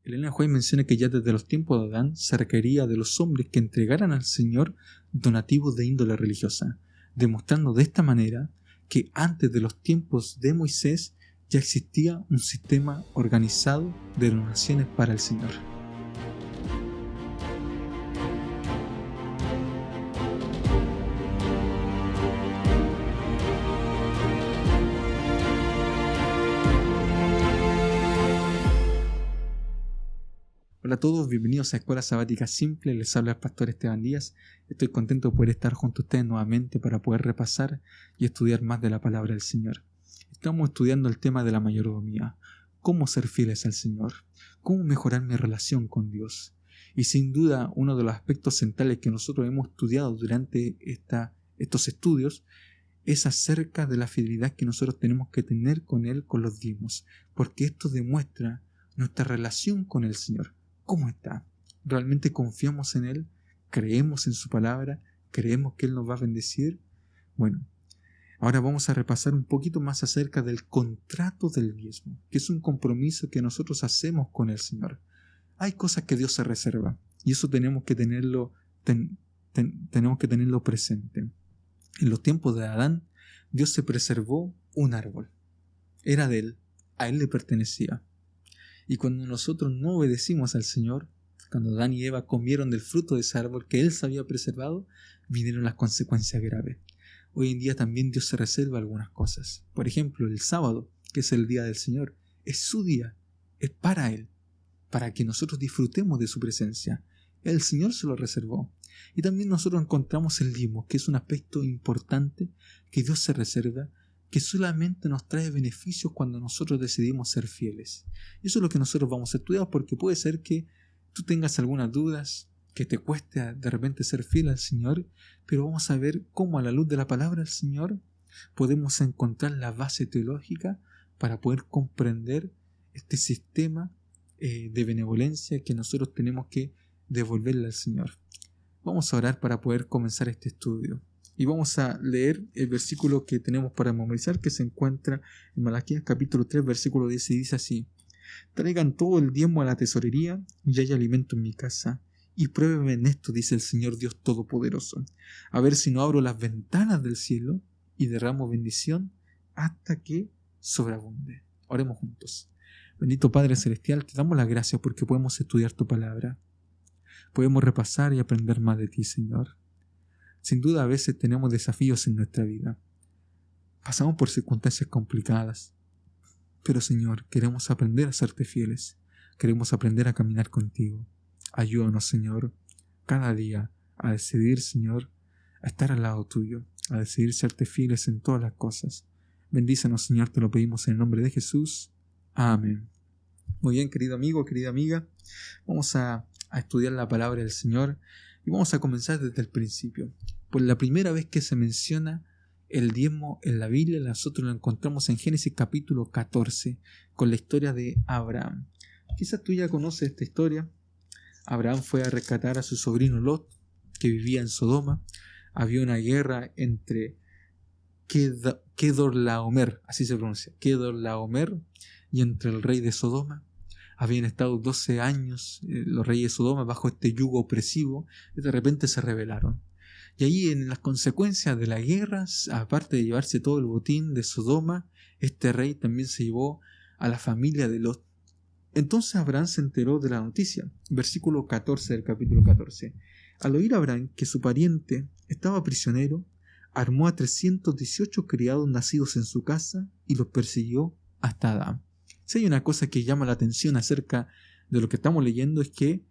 Elena White menciona que ya desde los tiempos de Adán se requería de los hombres que entregaran al Señor donativos de índole religiosa, demostrando de esta manera que antes de los tiempos de Moisés ya existía un sistema organizado de donaciones para el Señor. Hola a todos, bienvenidos a Escuela Sabática Simple, les habla el pastor Esteban Díaz. Estoy contento de poder estar junto a ustedes nuevamente para poder repasar y estudiar más de la palabra del Señor. Estamos estudiando el tema de la mayordomía, cómo ser fieles al Señor, cómo mejorar mi relación con Dios. Y sin duda uno de los aspectos centrales que nosotros hemos estudiado durante estos estudios es acerca de la fidelidad que nosotros tenemos que tener con Él, con los diezmos, porque esto demuestra nuestra relación con el Señor. ¿Cómo está? ¿Realmente confiamos en Él? ¿Creemos en su palabra? ¿Creemos que Él nos va a bendecir? Bueno, ahora vamos a repasar un poquito más acerca del contrato del diezmo, que es un compromiso que nosotros hacemos con el Señor. Hay cosas que Dios se reserva y eso tenemos que tenerlo presente. En los tiempos de Adán, Dios se preservó un árbol. Era de Él, a Él le pertenecía. Y cuando nosotros no obedecimos al Señor, cuando Adán y Eva comieron del fruto de ese árbol que Él se había preservado, vinieron las consecuencias graves. Hoy en día también Dios se reserva algunas cosas. Por ejemplo, el sábado, que es el día del Señor, es su día, es para Él, para que nosotros disfrutemos de su presencia. El Señor se lo reservó. Y también nosotros encontramos el diezmo, que es un aspecto importante que Dios se reserva, que solamente nos trae beneficios cuando nosotros decidimos ser fieles. Y eso es lo que nosotros vamos a estudiar, porque puede ser que tú tengas algunas dudas, que te cueste de repente ser fiel al Señor, pero vamos a ver cómo a la luz de la palabra del Señor podemos encontrar la base teológica para poder comprender este sistema de benevolencia que nosotros tenemos que devolverle al Señor. Vamos a orar para poder comenzar este estudio. Y vamos a leer el versículo que tenemos para memorizar, que se encuentra en Malaquías capítulo 3, versículo 10, y dice así: Traigan todo el diezmo a la tesorería, y hay alimento en mi casa. Y pruébenme en esto, dice el Señor Dios Todopoderoso, a ver si no abro las ventanas del cielo y derramo bendición hasta que sobreabunde. Oremos juntos. Bendito Padre Celestial, te damos las gracias porque podemos estudiar tu palabra. Podemos repasar y aprender más de ti, Señor. Sin duda a veces tenemos desafíos en nuestra vida. Pasamos por circunstancias complicadas. Pero Señor, queremos aprender a serte fieles. Queremos aprender a caminar contigo. Ayúdanos, Señor, cada día a decidir, Señor, a estar al lado tuyo, a decidir serte fieles en todas las cosas. Bendícenos, Señor, te lo pedimos en el nombre de Jesús. Amén. Muy bien, querido amigo, querida amiga. Vamos a estudiar la palabra del Señor. Y vamos a comenzar desde el principio. Por la primera vez que se menciona el diezmo en la Biblia, nosotros lo encontramos en Génesis capítulo 14, con la historia de Abraham. Quizás tú ya conoces esta historia. Abraham fue a rescatar a su sobrino Lot, que vivía en Sodoma. Había una guerra entre Kedorlaomer, así se pronuncia, Kedorlaomer, y entre el rey de Sodoma. Habían estado 12 años los reyes de Sodoma bajo este yugo opresivo y de repente se rebelaron. Y ahí en las consecuencias de la guerra, aparte de llevarse todo el botín de Sodoma, este rey también se llevó a la familia de Lot. Entonces Abraham se enteró de la noticia. Versículo 14 del capítulo 14. Al oír Abraham que su pariente estaba prisionero, armó a 318 criados nacidos en su casa y los persiguió hasta Adán. Si hay una cosa que llama la atención acerca de lo que estamos leyendo es que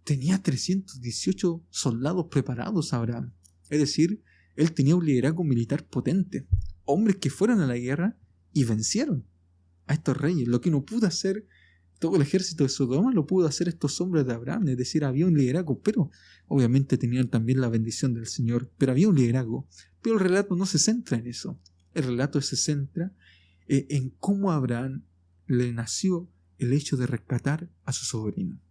tenía 318 soldados preparados Abraham. Es decir, él tenía un liderazgo militar potente. Hombres que fueron a la guerra y vencieron a estos reyes. Lo que no pudo hacer todo el ejército de Sodoma, lo pudo hacer estos hombres de Abraham. Es decir, había un liderazgo, pero obviamente tenían también la bendición del Señor. Pero había un liderazgo. Pero el relato no se centra en eso. El relato se centra en cómo Abraham le nació el hecho de rescatar a su sobrino.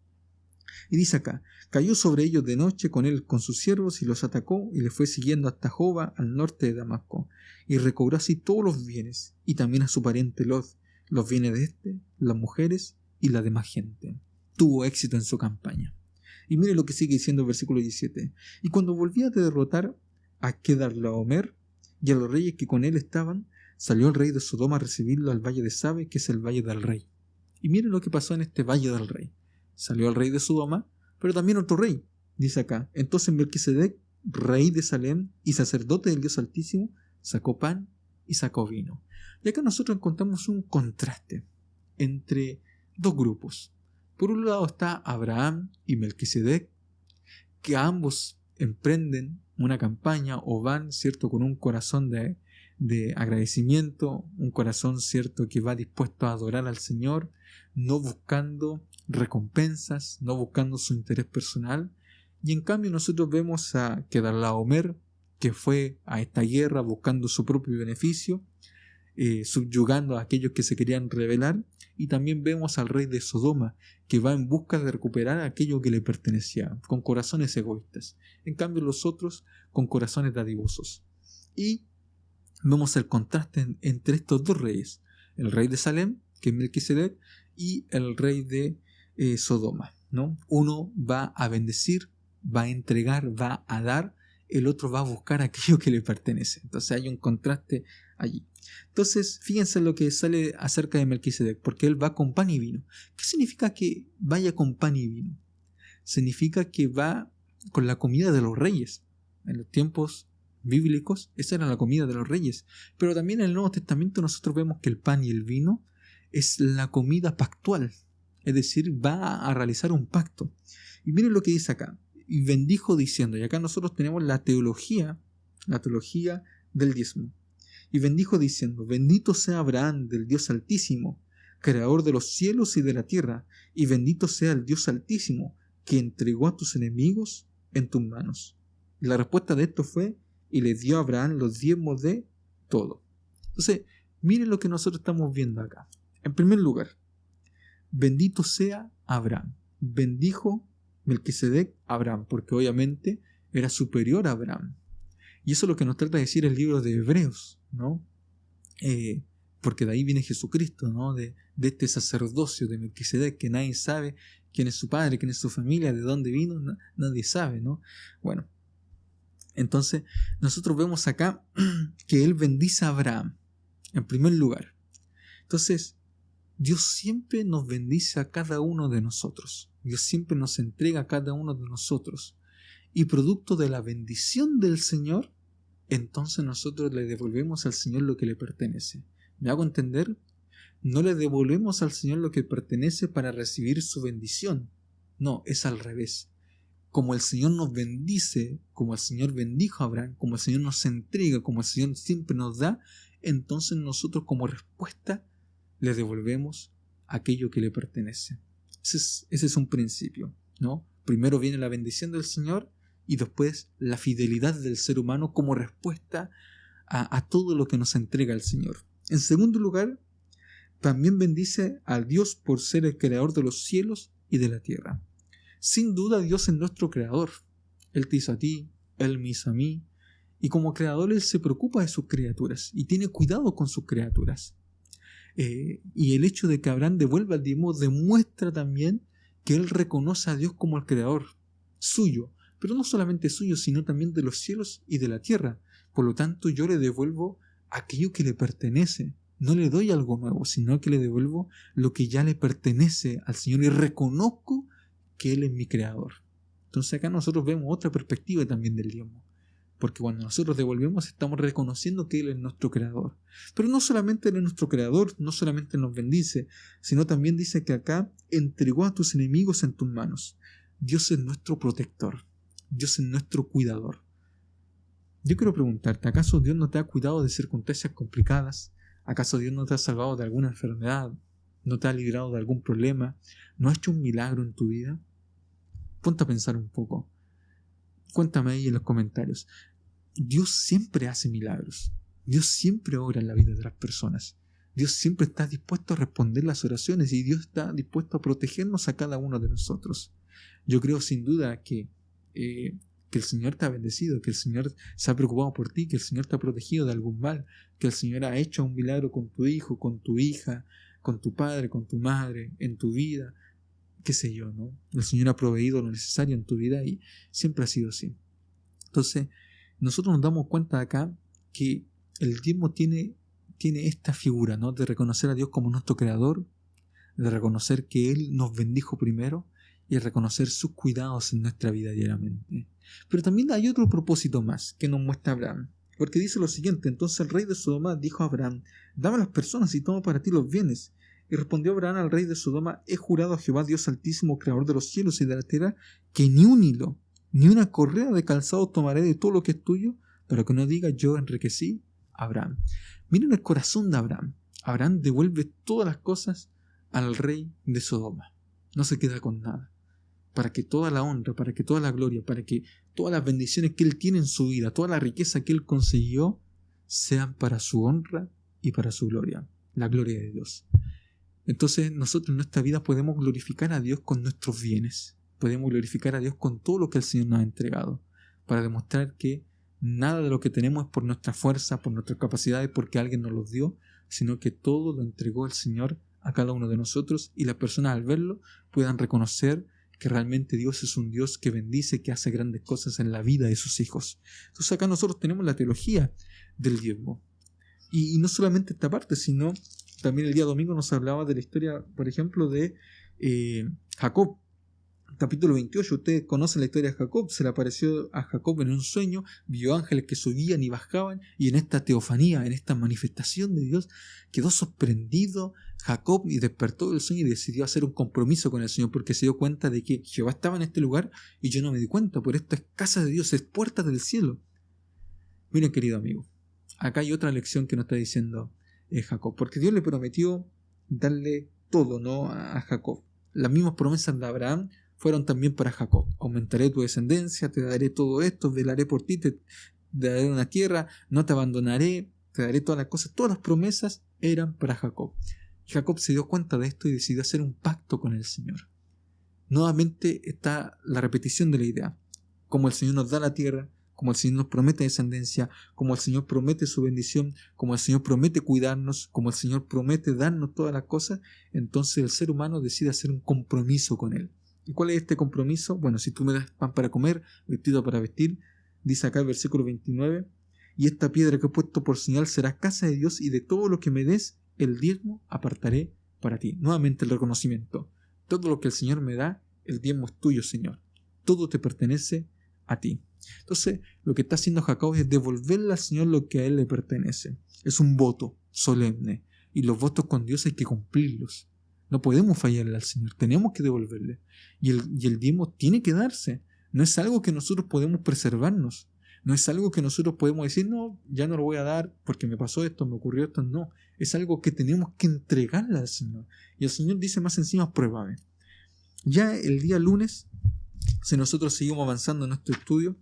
Y dice acá: cayó sobre ellos de noche con sus siervos y los atacó y le fue siguiendo hasta Joba al norte de Damasco y recobró así todos los bienes y también a su pariente Lot, los bienes de las mujeres y la demás gente. tuvo éxito en su campaña. Y mire lo que sigue diciendo el versículo 17. Y cuando volvía a derrotar a Kedorlaomer y a los reyes que con él estaban, salió el rey de Sodoma a recibirlo al valle de Sabe, que es el valle del rey. Y miren lo que pasó en este valle del rey. Salió el rey de Sodoma, pero también otro rey, dice acá. Entonces Melquisedec, rey de Salem y sacerdote del Dios Altísimo, sacó pan y sacó vino. Y acá nosotros encontramos un contraste entre dos grupos. Por un lado está Abraham y Melquisedec, que ambos emprenden una campaña o van, ¿cierto?, con un corazón de agradecimiento, un corazón, ¿cierto?, que va dispuesto a adorar al Señor, no buscando recompensas, no buscando su interés personal. Y en cambio nosotros vemos a Kedorlaomer, que fue a esta guerra buscando su propio beneficio, subyugando a aquellos que se querían rebelar, y también vemos al rey de Sodoma, que va en busca de recuperar aquello que le pertenecía, con corazones egoístas. En cambio los otros con corazones dadivosos. Y vemos el contraste entre estos dos reyes, el rey de Salem, que es Melquisedec, y el rey de Sodoma, ¿no? Uno va a bendecir, va a entregar, va a dar, el otro va a buscar aquello que le pertenece. Entonces hay un contraste allí. Entonces, fíjense lo que sale acerca de Melquisedec, porque él va con pan y vino. ¿Qué significa que vaya con pan y vino? Significa que va con la comida de los reyes. En los tiempos bíblicos, esa era la comida de los reyes. Pero también en el Nuevo Testamento nosotros vemos que el pan y el vino es la comida pactual. Es decir, va a realizar un pacto. Y miren lo que dice acá. Y bendijo diciendo, y acá nosotros tenemos la teología del diezmo. Y bendijo diciendo, bendito sea Abraham del Dios Altísimo, creador de los cielos y de la tierra, y bendito sea el Dios Altísimo, que entregó a tus enemigos en tus manos. Y la respuesta de esto fue, y le dio a Abraham los diezmos de todo. Entonces, miren lo que nosotros estamos viendo acá. En primer lugar, bendito sea Abraham. Bendijo Melquisedec a Abraham, porque obviamente era superior a Abraham. Y eso es lo que nos trata de decir el libro de Hebreos, ¿no? Porque de ahí viene Jesucristo, ¿no? De este sacerdocio de Melquisedec, que nadie sabe quién es su padre, quién es su familia, de dónde vino, nadie sabe, ¿no? Bueno, entonces nosotros vemos acá que él bendice a Abraham, en primer lugar. Entonces, Dios siempre nos bendice a cada uno de nosotros. Dios siempre nos entrega a cada uno de nosotros. Y producto de la bendición del Señor, entonces nosotros le devolvemos al Señor lo que le pertenece. ¿Me hago entender? No le devolvemos al Señor lo que pertenece para recibir su bendición. No, es al revés. Como el Señor nos bendice, como el Señor bendijo a Abraham, como el Señor nos entrega, como el Señor siempre nos da, entonces nosotros como respuesta le devolvemos aquello que le pertenece. Ese es un principio, ¿no? Primero viene la bendición del Señor y después la fidelidad del ser humano como respuesta a todo lo que nos entrega el Señor. En segundo lugar, también bendice a Dios por ser el creador de los cielos y de la tierra. Sin duda Dios es nuestro creador. Él te hizo a ti, Él me hizo a mí, y como creador Él se preocupa de sus criaturas y tiene cuidado con sus criaturas. Y el hecho de que Abraham devuelva el diezmo demuestra también que él reconoce a Dios como el creador suyo, pero no solamente suyo, sino también de los cielos y de la tierra. Por lo tanto, yo le devuelvo aquello que le pertenece. No le doy algo nuevo, sino que le devuelvo lo que ya le pertenece al Señor y reconozco que Él es mi creador. Entonces acá nosotros vemos otra perspectiva también del diezmo. Porque cuando nosotros devolvemos estamos reconociendo que Él es nuestro creador. Pero no solamente Él es nuestro creador, no solamente nos bendice, sino también dice que acá entregó a tus enemigos en tus manos. Dios es nuestro protector. Dios es nuestro cuidador. Yo quiero preguntarte, ¿acaso Dios no te ha cuidado de circunstancias complicadas? ¿Acaso Dios no te ha salvado de alguna enfermedad? ¿No te ha librado de algún problema? ¿No ha hecho un milagro en tu vida? Ponte a pensar un poco. Cuéntame ahí en los comentarios. Dios siempre hace milagros. Dios siempre obra en la vida de las personas. Dios siempre está dispuesto a responder las oraciones y Dios está dispuesto a protegernos a cada uno de nosotros. Yo creo sin duda que el Señor te ha bendecido, que el Señor se ha preocupado por ti, que el Señor te ha protegido de algún mal, que el Señor ha hecho un milagro con tu hijo, con tu hija, con tu padre, con tu madre, en tu vida, qué sé yo, ¿no? El Señor ha proveído lo necesario en tu vida y siempre ha sido así. Entonces, nosotros nos damos cuenta acá que el diezmo tiene esta figura, ¿no? De reconocer a Dios como nuestro creador, de reconocer que Él nos bendijo primero y reconocer sus cuidados en nuestra vida diariamente. Pero también hay otro propósito más que nos muestra Abraham, porque dice lo siguiente: entonces el rey de Sodoma dijo a Abraham: dame a las personas y toma para ti los bienes. Y respondió Abraham al rey de Sodoma: he jurado a Jehová Dios altísimo, creador de los cielos y de la tierra, que ni un hilo, ni una correa de calzado tomaré de todo lo que es tuyo, para que no diga yo enriquecí a Abraham. Miren el corazón de Abraham. Abraham devuelve todas las cosas al rey de Sodoma. No se queda con nada. Para que toda la honra, para que toda la gloria, para que todas las bendiciones que él tiene en su vida, toda la riqueza que él consiguió, sean para su honra y para su gloria, la gloria de Dios. Entonces nosotros en nuestra vida podemos glorificar a Dios con nuestros bienes, podemos glorificar a Dios con todo lo que el Señor nos ha entregado, para demostrar que nada de lo que tenemos es por nuestra fuerza, por nuestras capacidades, porque alguien nos los dio, sino que todo lo entregó el Señor a cada uno de nosotros, y las personas al verlo puedan reconocer que realmente Dios es un Dios que bendice, que hace grandes cosas en la vida de sus hijos. Entonces acá nosotros tenemos la teología del diezmo. Y no solamente esta parte, sino también el día domingo nos hablaba de la historia, por ejemplo, de Jacob. Capítulo 28, ustedes conocen la historia de Jacob. Se le apareció a Jacob en un sueño, vio ángeles que subían y bajaban, y en esta teofanía, en esta manifestación de Dios, quedó sorprendido Jacob y despertó del sueño y decidió hacer un compromiso con el Señor, porque se dio cuenta de que Jehová estaba en este lugar y yo no me di cuenta, por esto es casa de Dios, es puerta del cielo. Miren, querido amigo, acá hay otra lección que nos está diciendo Jacob, porque Dios le prometió darle todo, ¿no?, a Jacob. Las mismas promesas de Abraham fueron también para Jacob. Aumentaré tu descendencia, te daré todo esto, velaré por ti, te daré una tierra, no te abandonaré, te daré todas las cosas. Todas las promesas eran para Jacob. Y Jacob se dio cuenta de esto y decidió hacer un pacto con el Señor. Nuevamente está la repetición de la idea. Como el Señor nos da la tierra, como el Señor nos promete descendencia, como el Señor promete su bendición, como el Señor promete cuidarnos, como el Señor promete darnos todas las cosas, entonces el ser humano decide hacer un compromiso con Él. ¿Y cuál es este compromiso? Bueno, si tú me das pan para comer, vestido para vestir, dice acá el versículo 29, y esta piedra que he puesto por señal será casa de Dios, y de todo lo que me des, el diezmo apartaré para ti. Nuevamente el reconocimiento. Todo lo que el Señor me da, el diezmo es tuyo, Señor. Todo te pertenece a ti. Entonces, lo que está haciendo Jacob es devolverle al Señor lo que a Él le pertenece. Es un voto solemne, y los votos con Dios hay que cumplirlos. No podemos fallarle al Señor, tenemos que devolverle. Y el diezmo tiene que darse. No es algo que nosotros podemos preservarnos. No es algo que nosotros podemos decir, no, ya no lo voy a dar porque me pasó esto, me ocurrió esto. No, es algo que tenemos que entregarle al Señor. Y el Señor dice más encima, pruébame. Ya el día lunes, si nosotros seguimos avanzando en nuestro estudio,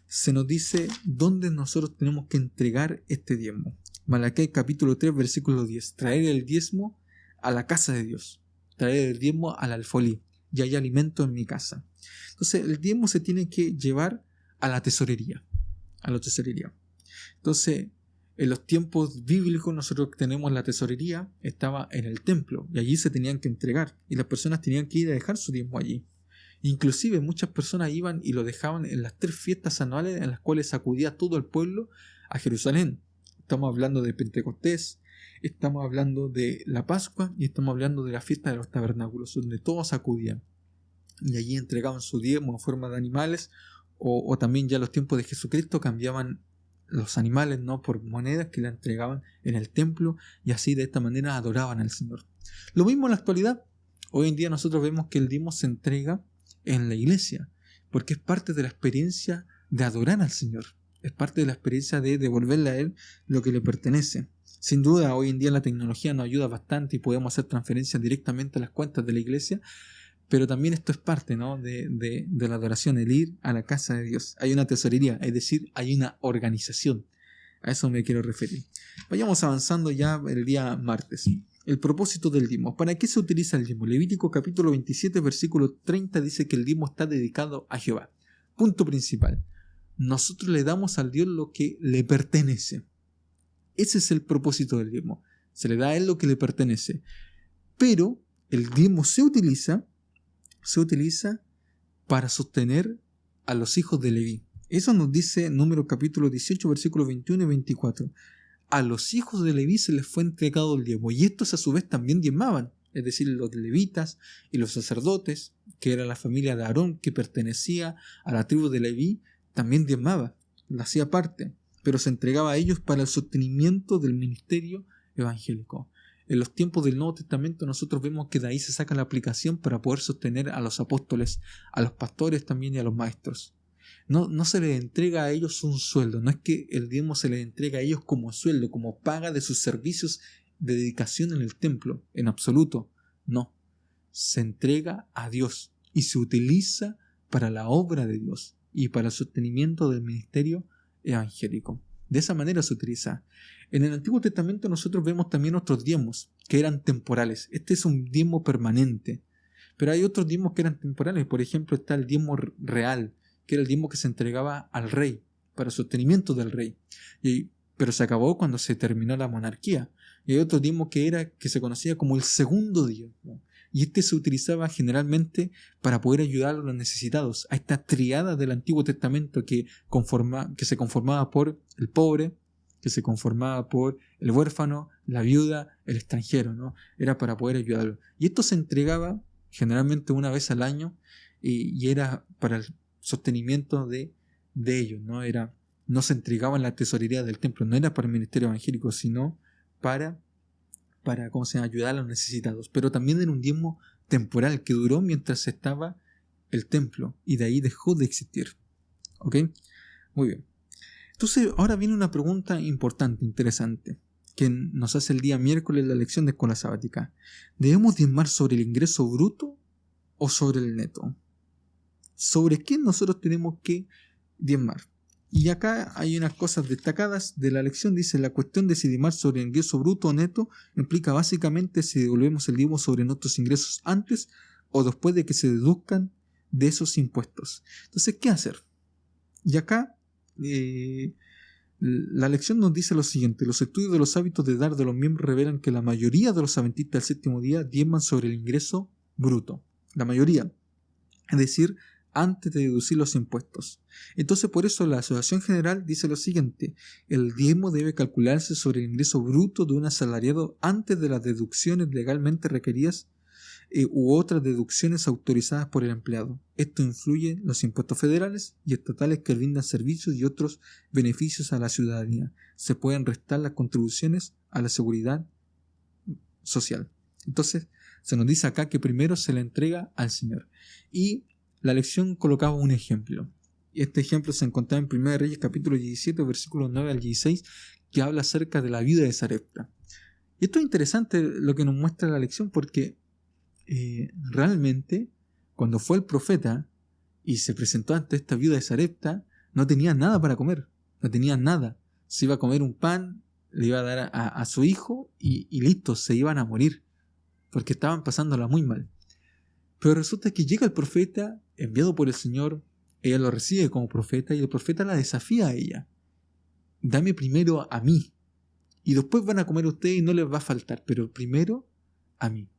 se nos dice dónde nosotros tenemos que entregar este diezmo. Malaquías capítulo 3, versículo 10. Traer el diezmo a la casa de Dios. Traer el diezmo al alfolí. Y hay alimento en mi casa. Entonces el diezmo se tiene que llevar a la tesorería. A la tesorería. Entonces, en los tiempos bíblicos nosotros tenemos la tesorería, estaba en el templo. Y allí se tenían que entregar. Y las personas tenían que ir a dejar su diezmo allí. Inclusive muchas personas iban y lo dejaban en las 3 fiestas anuales en las cuales acudía todo el pueblo a Jerusalén. Estamos hablando de Pentecostés, estamos hablando de la Pascua y estamos hablando de la fiesta de los tabernáculos, donde todos acudían. Y allí entregaban su diezmo en forma de animales, o también ya en los tiempos de Jesucristo cambiaban los animales, ¿no?, por monedas que le entregaban en el templo, y así de esta manera adoraban al Señor. Lo mismo en la actualidad. Hoy en día nosotros vemos que el diezmo se entrega en la iglesia, porque es parte de la experiencia de adorar al Señor, es parte de la experiencia de devolverle a Él lo que le pertenece. Sin duda, hoy en día la tecnología nos ayuda bastante y podemos hacer transferencias directamente a las cuentas de la iglesia, pero también esto es parte, ¿no?, de la adoración, el ir a la casa de Dios. Hay una tesorería, es decir, hay una organización. A eso me quiero referir. Vayamos avanzando ya el día martes. El propósito del diezmo. ¿Para qué se utiliza el diezmo? Levítico capítulo 27, versículo 30 dice que el diezmo está dedicado a Jehová. Punto principal. Nosotros le damos al Dios lo que le pertenece. Ese es el propósito del diezmo. Se le da a Él lo que le pertenece. Pero el diezmo se utiliza se utiliza para sostener a los hijos de Leví. Eso nos dice Números capítulo 18, versículos 21 y 24. A los hijos de Leví se les fue entregado el diezmo, y estos a su vez también diezmaban, es decir, los levitas y los sacerdotes, que era la familia de Aarón, que pertenecía a la tribu de Leví, también diezmaba, la hacía parte, pero se entregaba a ellos para el sostenimiento del ministerio evangélico. En los tiempos del Nuevo Testamento nosotros vemos que de ahí se saca la aplicación para poder sostener a los apóstoles, a los pastores también y a los maestros. No se les entrega a ellos un sueldo, no es que el diezmo se les entrega a ellos como sueldo, como paga de sus servicios de dedicación en el templo, en absoluto, no. Se entrega a Dios y se utiliza para la obra de Dios y para el sostenimiento del ministerio evangélico. De esa manera se utiliza. En el Antiguo Testamento nosotros vemos también otros diezmos que eran temporales. Este es un diezmo permanente, pero hay otros diezmos que eran temporales. Por ejemplo, está el diezmo real, que era el diezmo que se entregaba al rey, para el sostenimiento del rey. Pero se acabó cuando se terminó la monarquía. Y hay otro diezmo que se conocía como el segundo diezmo. Y este se utilizaba generalmente para poder ayudar a los necesitados, a esta triada del Antiguo Testamento que se conformaba por el pobre, que se conformaba por el huérfano, la viuda, el extranjero, ¿no? Era para poder ayudarlo. Y esto se entregaba generalmente una vez al año y era para el sostenimiento de ellos, ¿no? No se entregaba en la tesorería del templo, no era para el ministerio evangélico, sino para ayudar a los necesitados. Pero también era un diezmo temporal que duró mientras estaba el templo y de ahí dejó de existir. ¿Ok? Muy bien. Entonces ahora viene una pregunta importante, interesante, que nos hace el día miércoles la lección de escuela sabática. ¿Debemos diezmar sobre el ingreso bruto o sobre el neto? ¿Sobre qué nosotros tenemos que diezmar? Y acá hay unas cosas destacadas de la lección. Dice: la cuestión de si diezmar sobre el ingreso bruto o neto implica básicamente si devolvemos el diezmo sobre nuestros ingresos antes o después de que se deduzcan de esos impuestos. Entonces, ¿qué hacer? Y acá la lección nos dice lo siguiente: los estudios de los hábitos de dar de los miembros revelan que la mayoría de los adventistas del séptimo día diezman sobre el ingreso bruto. La mayoría. Es decir, antes de deducir los impuestos. Entonces, por eso la Asociación General dice lo siguiente: el diezmo debe calcularse sobre el ingreso bruto de un asalariado antes de las deducciones legalmente requeridas u otras deducciones autorizadas por el empleado. Esto influye en los impuestos federales y estatales que brindan servicios y otros beneficios a la ciudadanía. Se pueden restar las contribuciones a la seguridad social. Entonces, se nos dice acá que primero se le entrega al Señor. Y la lección colocaba un ejemplo. Y este ejemplo se encontraba en 1 Reyes capítulo 17, versículos 9 al 16, que habla acerca de la viuda de Sarepta. Y esto es interesante lo que nos muestra la lección, porque realmente cuando fue el profeta y se presentó ante esta viuda de Sarepta, no tenía nada para comer, no tenía nada. Se iba a comer un pan, le iba a dar a su hijo y listo, se iban a morir, porque estaban pasándola muy mal. Pero resulta que llega el profeta enviado por el Señor, ella lo recibe como profeta y el profeta la desafía a ella: dame primero a mí y después van a comer ustedes y no les va a faltar, pero primero a mí.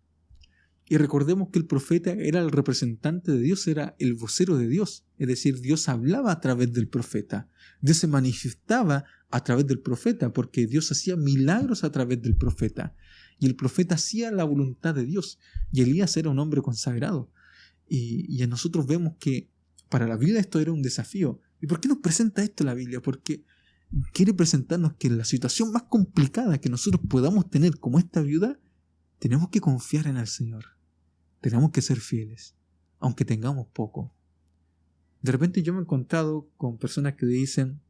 Y recordemos que el profeta era el representante de Dios, era el vocero de Dios, es decir, Dios hablaba a través del profeta, Dios se manifestaba a través del profeta, porque Dios hacía milagros a través del profeta, y el profeta hacía la voluntad de Dios, y Elías era un hombre consagrado, y en nosotros vemos que para la Biblia esto era un desafío. ¿Y por qué nos presenta esto la Biblia? Porque quiere presentarnos que en la situación más complicada que nosotros podamos tener, como esta viuda, tenemos que confiar en el Señor. Tenemos que ser fieles, aunque tengamos poco. De repente yo me he encontrado con personas que le dicen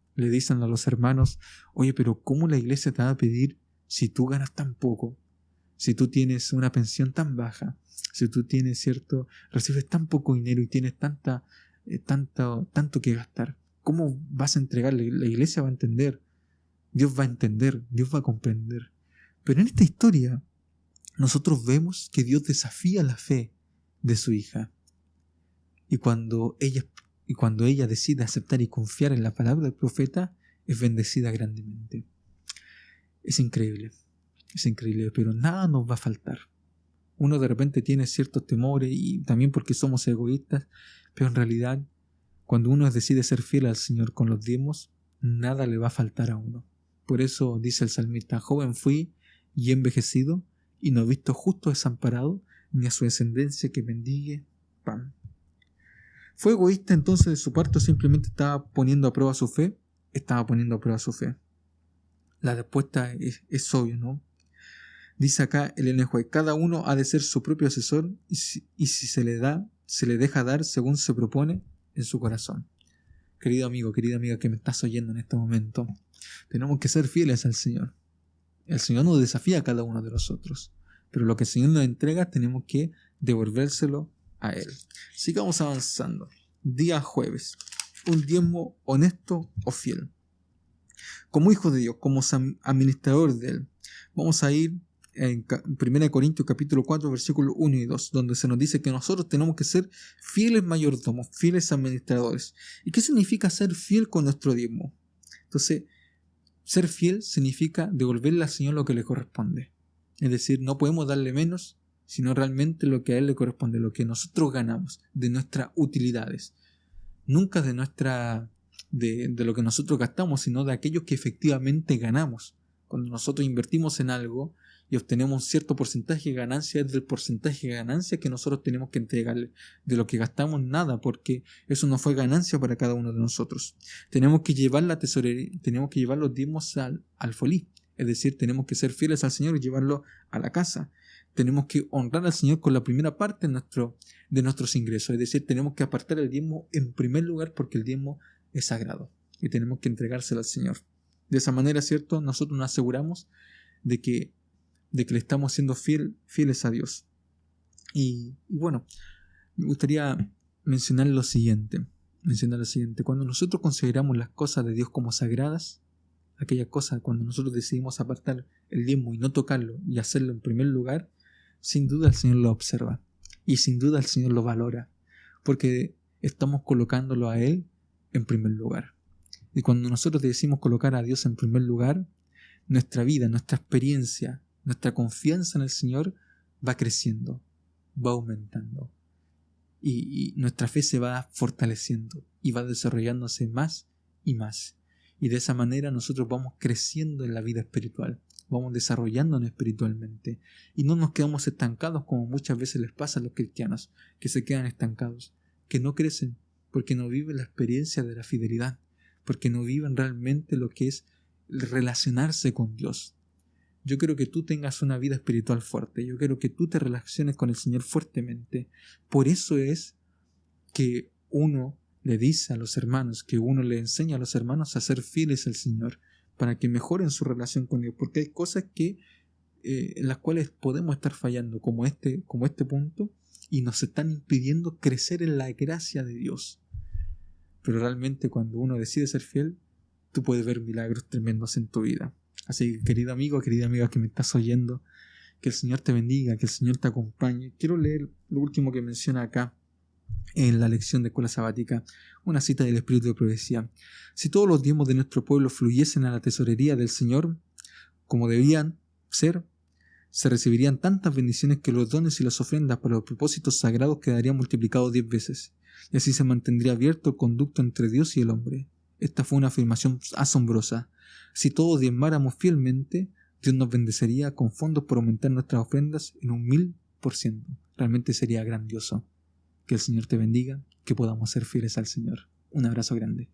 a los hermanos: oye, pero ¿cómo la iglesia te va a pedir si tú ganas tan poco? Si tú tienes una pensión tan baja, si tú recibes tan poco dinero y tienes tanto que gastar, ¿cómo vas a entregarle? La iglesia va a entender, Dios va a entender, Dios va a comprender. Pero en esta historia nosotros vemos que Dios desafía la fe de su hija. Y cuando ella decide aceptar y confiar en la palabra del profeta, es bendecida grandemente. Es increíble, pero nada nos va a faltar. Uno de repente tiene ciertos temores y también porque somos egoístas, pero en realidad cuando uno decide ser fiel al Señor con los diezmos, nada le va a faltar a uno. Por eso dice el salmista: joven fui y he envejecido, y no he visto justo desamparado, ni a su descendencia que mendigue pan. ¿Fue egoísta entonces de su parte o simplemente estaba poniendo a prueba su fe? Estaba poniendo a prueba su fe. La respuesta es obvia, ¿no? Dice acá el N.J.: cada uno ha de ser su propio asesor, y si se le deja dar según se propone en su corazón. Querido amigo, querida amiga que me estás oyendo en este momento, tenemos que ser fieles al Señor. El Señor nos desafía a cada uno de nosotros, pero lo que el Señor nos entrega tenemos que devolvérselo a Él. Sigamos avanzando. Día jueves: un diezmo honesto o fiel. Como hijo de Dios, como administrador de Él, vamos a ir en 1 Corintios capítulo 4 versículos 1 y 2, donde se nos dice que nosotros tenemos que ser fieles mayordomos, fieles administradores. ¿Y qué significa ser fiel con nuestro diezmo? Entonces, ser fiel significa devolverle al Señor lo que le corresponde. Es decir, no podemos darle menos, sino realmente lo que a Él le corresponde, lo que nosotros ganamos, de nuestras utilidades. Nunca de lo que nosotros gastamos, sino de aquello que efectivamente ganamos. Cuando nosotros invertimos en algo y obtenemos un cierto porcentaje de ganancia, es del porcentaje de ganancia que nosotros tenemos que entregarle. De lo que gastamos, nada, porque eso no fue ganancia para cada uno de nosotros. Tenemos que llevar la tesorería, tenemos que llevar los diezmos al folí. Es decir, tenemos que ser fieles al Señor y llevarlo a la casa. Tenemos que honrar al Señor con la primera parte de nuestros ingresos. Es decir, tenemos que apartar el diezmo en primer lugar porque el diezmo es sagrado y tenemos que entregárselo al Señor. De esa manera, ¿cierto?, nosotros nos aseguramos de que le estamos siendo fieles a Dios. Y bueno, me gustaría mencionar lo siguiente. Cuando nosotros consideramos las cosas de Dios como sagradas, aquellas cosas, cuando nosotros decidimos apartar el diezmo y no tocarlo y hacerlo en primer lugar, sin duda el Señor lo observa y sin duda el Señor lo valora, porque estamos colocándolo a Él en primer lugar. Y cuando nosotros decimos colocar a Dios en primer lugar, nuestra vida, nuestra experiencia, nuestra confianza en el Señor va creciendo, va aumentando. Y nuestra fe se va fortaleciendo y va desarrollándose más y más. Y de esa manera nosotros vamos creciendo en la vida espiritual, vamos desarrollándonos espiritualmente. Y no nos quedamos estancados como muchas veces les pasa a los cristianos, que se quedan estancados, que no crecen porque no viven la experiencia de la fidelidad, porque no viven realmente lo que es relacionarse con Dios. Yo quiero que tú tengas una vida espiritual fuerte. Yo quiero que tú te relaciones con el Señor fuertemente. Por eso es que uno le dice a los hermanos, que uno le enseña a los hermanos a ser fieles al Señor, para que mejoren su relación con Dios. Porque hay cosas en las cuales podemos estar fallando, como este punto, y nos están impidiendo crecer en la gracia de Dios. Pero realmente cuando uno decide ser fiel, tú puedes ver milagros tremendos en tu vida. Así que, querido amigo, querida amiga que me estás oyendo, que el Señor te bendiga, que el Señor te acompañe. Quiero leer lo último que menciona acá en la lección de escuela sabática, una cita del Espíritu de Profecía. Si todos los diezmos de nuestro pueblo fluyesen a la tesorería del Señor, como debían ser, se recibirían tantas bendiciones que los dones y las ofrendas para los propósitos sagrados quedarían multiplicados 10 veces, y así se mantendría abierto el conducto entre Dios y el hombre. Esta fue una afirmación asombrosa. Si todos diezmáramos fielmente, Dios nos bendecería con fondos por aumentar nuestras ofrendas en 1000%. Realmente sería grandioso. Que el Señor te bendiga, que podamos ser fieles al Señor. Un abrazo grande.